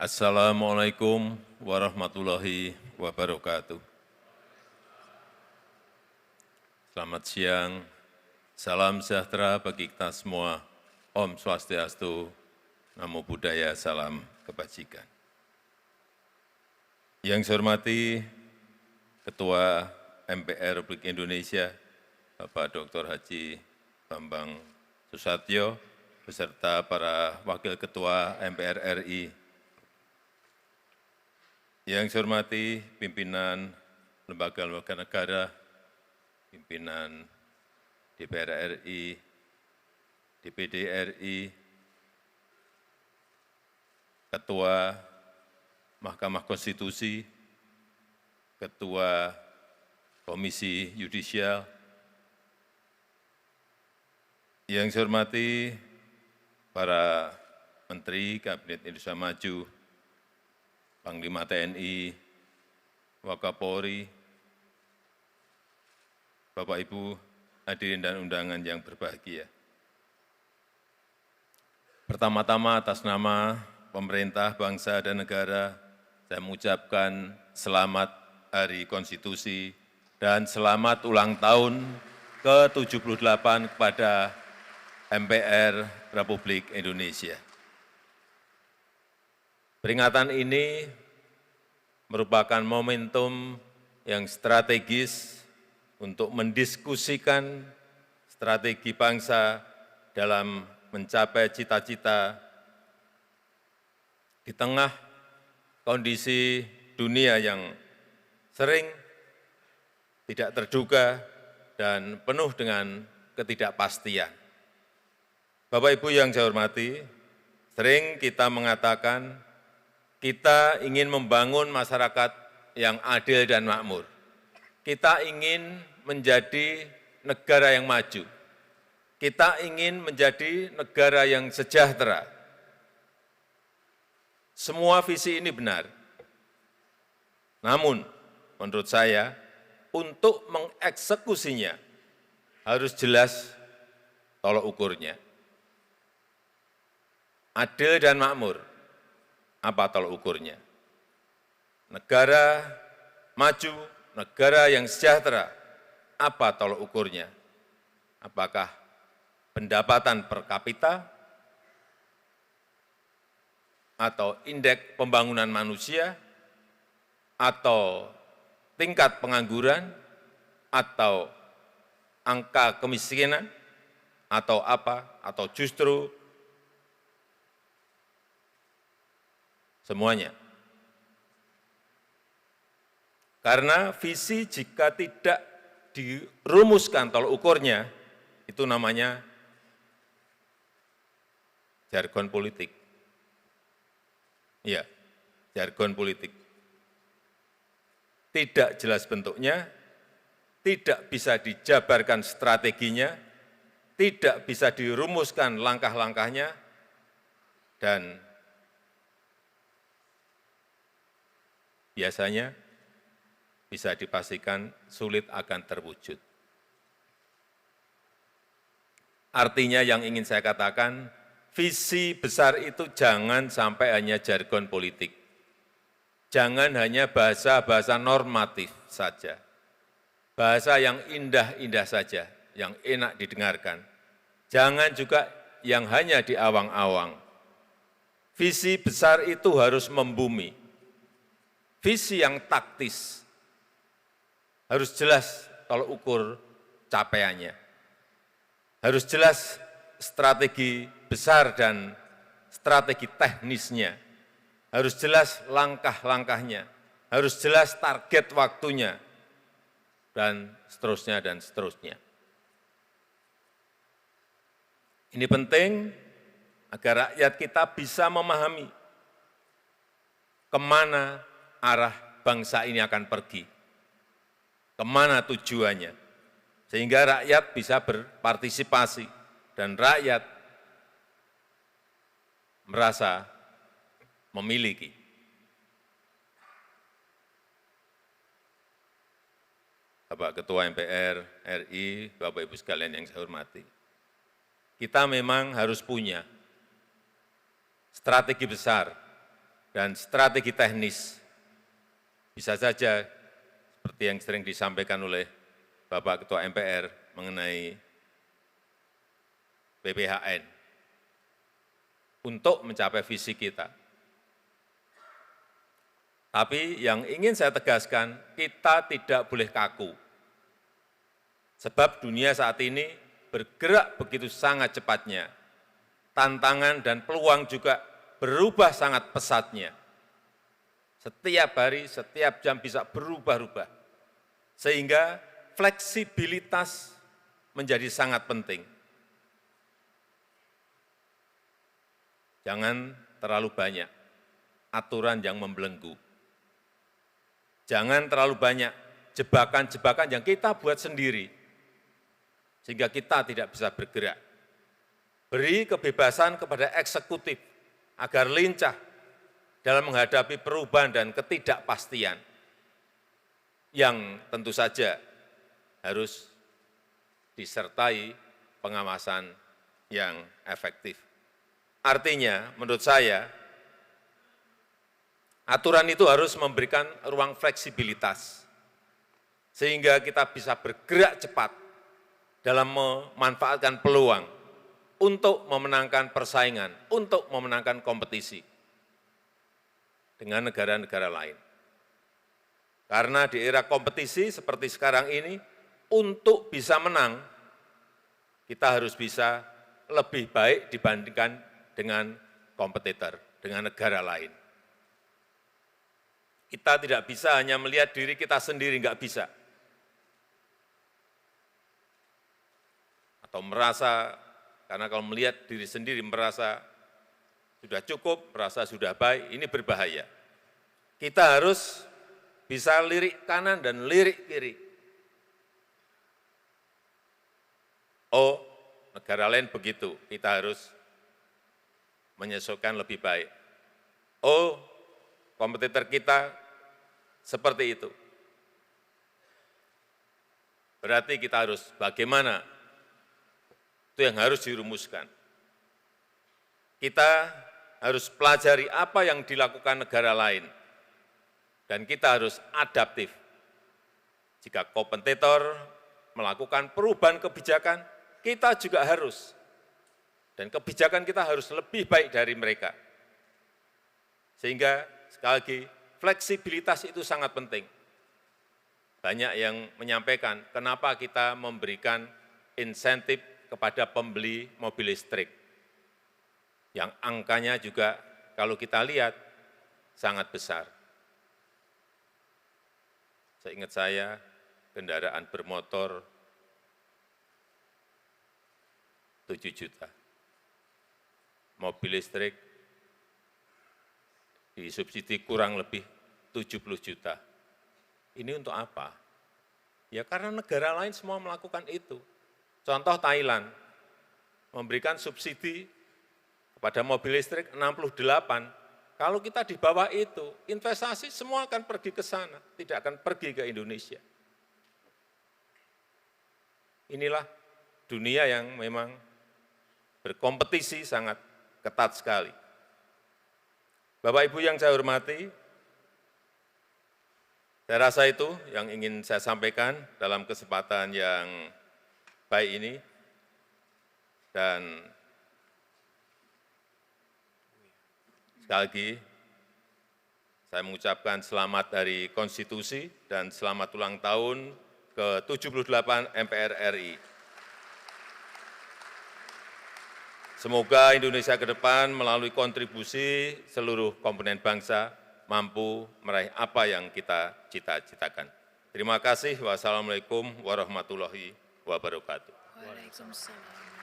Assalamualaikum warahmatullahi wabarakatuh. Selamat siang, salam sejahtera bagi kita semua. Om Swastiastu, Namo Buddhaya, salam kebajikan. Yang saya hormati Ketua MPR Republik Indonesia, Bapak Dr. Haji Bambang Susatyo, beserta para Wakil Ketua MPR RI. Yang saya hormati pimpinan lembaga-lembaga negara, pimpinan DPR RI, DPD RI, Ketua Mahkamah Konstitusi, Ketua Komisi Yudisial, yang saya hormati para Menteri Kabinet Indonesia Maju, Panglima TNI, Wakapolri, Bapak Ibu hadirin dan undangan yang berbahagia. Pertama-tama atas nama pemerintah, bangsa, dan negara, saya mengucapkan selamat Hari Konstitusi dan selamat ulang tahun ke-78 kepada MPR Republik Indonesia. Peringatan ini merupakan momentum yang strategis untuk mendiskusikan strategi bangsa dalam mencapai cita-cita di tengah kondisi dunia yang sering tidak terduga dan penuh dengan ketidakpastian. Bapak Ibu yang saya hormati, sering kita mengatakan kita ingin membangun masyarakat yang adil dan makmur. Kita ingin menjadi negara yang maju. Kita ingin menjadi negara yang sejahtera. Semua visi ini benar. Namun, menurut saya, untuk mengeksekusinya harus jelas tolok ukurnya. Adil dan makmur. Apa tolok ukurnya? Negara maju, negara yang sejahtera, apa tolok ukurnya? Apakah pendapatan per kapita, atau indeks pembangunan manusia, atau tingkat pengangguran, atau angka kemiskinan, atau apa, atau justru semuanya. Karena visi jika tidak dirumuskan tolok ukurnya, itu namanya jargon politik. Ya, jargon politik. Tidak jelas bentuknya, tidak bisa dijabarkan strateginya, tidak bisa dirumuskan langkah-langkahnya, dan biasanya bisa dipastikan sulit akan terwujud. Artinya yang ingin saya katakan, visi besar itu jangan sampai hanya jargon politik. Jangan hanya bahasa-bahasa normatif saja. Bahasa yang indah-indah saja, yang enak didengarkan. Jangan juga yang hanya di awang-awang. Visi besar itu harus membumi. Visi yang taktis, harus jelas tolok ukur capaiannya. Harus jelas strategi besar dan strategi teknisnya. Harus jelas langkah-langkahnya. Harus jelas target waktunya. Dan seterusnya dan seterusnya. Ini penting agar rakyat kita bisa memahami kemana arah bangsa ini akan pergi, kemana tujuannya, sehingga rakyat bisa berpartisipasi dan rakyat merasa memiliki. Bapak Ketua MPR RI, Bapak Ibu sekalian yang saya hormati, kita memang harus punya strategi besar dan strategi teknis. Bisa saja seperti yang sering disampaikan oleh Bapak Ketua MPR mengenai PPHN untuk mencapai visi kita. Tapi yang ingin saya tegaskan, kita tidak boleh kaku. Sebab dunia saat ini bergerak begitu sangat cepatnya. Tantangan dan peluang juga berubah sangat pesatnya. Setiap hari, setiap jam bisa berubah-ubah. Sehingga fleksibilitas menjadi sangat penting. Jangan terlalu banyak aturan yang membelenggu. Jangan terlalu banyak jebakan-jebakan yang kita buat sendiri, sehingga kita tidak bisa bergerak. Beri kebebasan kepada eksekutif agar lincah dalam menghadapi perubahan dan ketidakpastian yang tentu saja harus disertai pengawasan yang efektif. Artinya, menurut saya, aturan itu harus memberikan ruang fleksibilitas, sehingga kita bisa bergerak cepat dalam memanfaatkan peluang untuk memenangkan persaingan, untuk memenangkan kompetisi dengan negara-negara lain. Karena di era kompetisi seperti sekarang ini, untuk bisa menang, kita harus bisa lebih baik dibandingkan dengan kompetitor, dengan negara lain. Kita tidak bisa hanya melihat diri kita sendiri, enggak bisa. Atau merasa, karena kalau melihat diri sendiri merasa sudah cukup, merasa sudah baik, ini berbahaya. Kita harus bisa lirik kanan dan lirik kiri. Oh, negara lain begitu, kita harus menyesuaikan lebih baik. Oh, kompetitor kita seperti itu. Berarti kita harus bagaimana? Itu yang harus dirumuskan. Kita harus pelajari apa yang dilakukan negara lain. Dan kita harus adaptif. Jika kompetitor melakukan perubahan kebijakan, kita juga harus. Dan kebijakan kita harus lebih baik dari mereka. Sehingga sekali lagi, fleksibilitas itu sangat penting. Banyak yang menyampaikan kenapa kita memberikan insentif kepada pembeli mobil listrik. Yang angkanya juga kalau kita lihat sangat besar. Seingat saya, kendaraan bermotor 7 juta. Mobil listrik disubsidi kurang lebih 70 juta. Ini untuk apa? Ya karena negara lain semua melakukan itu. Contoh Thailand, memberikan subsidi kepada mobil listrik 68. Kalau kita di bawah itu, investasi semua akan pergi ke sana, tidak akan pergi ke Indonesia. Inilah dunia yang memang berkompetisi sangat ketat sekali. Bapak Ibu yang saya hormati, saya rasa itu yang ingin saya sampaikan dalam kesempatan yang baik ini. Dan sekali lagi, saya mengucapkan selamat Hari Konstitusi dan selamat ulang tahun ke-78 MPR RI. Semoga Indonesia ke depan melalui kontribusi seluruh komponen bangsa mampu meraih apa yang kita cita-citakan. Terima kasih. Wassalamualaikum warahmatullahi wabarakatuh. Waalaikumsalam.